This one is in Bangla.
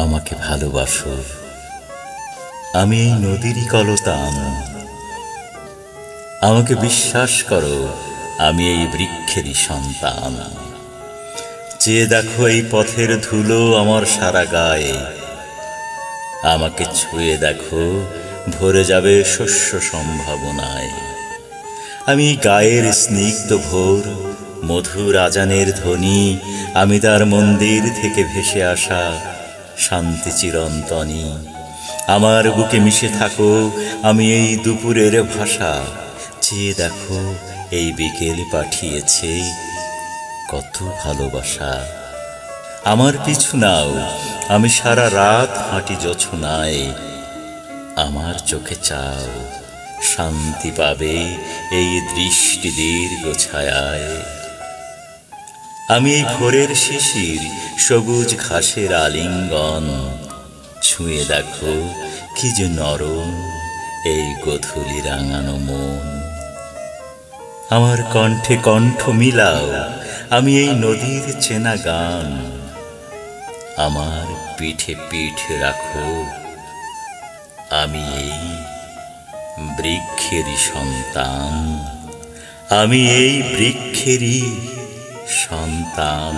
আমাকে ভালোবাসো, আমি এই নদীরই কলতান। আমাকে বিশ্বাস করো, আমি এই বৃক্ষেরই সন্তান। চেয়ে দেখো এই পথের ধুলো আমার সারা গায়ে। আমাকে ছুঁয়ে দেখো, ভরে যাবে শস্য সম্ভাবনায়। আমি গায়ের স্নিগ্ধ ভোর, মধুর আজানের ধ্বনি। আমি তার মন্দির থেকে ভেসে আসা শান্তি চিরন্তনী। আমার বুকে মিশে থাকো, আমি এই দুপুরের ভাষা। চেয়ে দেখো এই বিকেল পাঠিয়েছে কত ভালোবাসা। আমার পিছু নাও, আমি সারা রাত হাঁটি জোছনায়। আমার চোখে চাও, শান্তি পাবে এই দৃষ্টি দীর্ঘ ছায়ায়। আমি এই ভোরের শিশির, সবুজ ঘাসের আলিঙ্গন। ছুঁয়ে দেখো কি যে নরম এই গোধূলি রাঙানো মন। আমার কণ্ঠে কণ্ঠ মিলাও, আমি এই নদীর চেনা গান। আমার পিঠে পিঠ রাখো, আমি এই বৃক্ষেরই সন্তান। আমি এই বৃক্ষেরই সন্তান।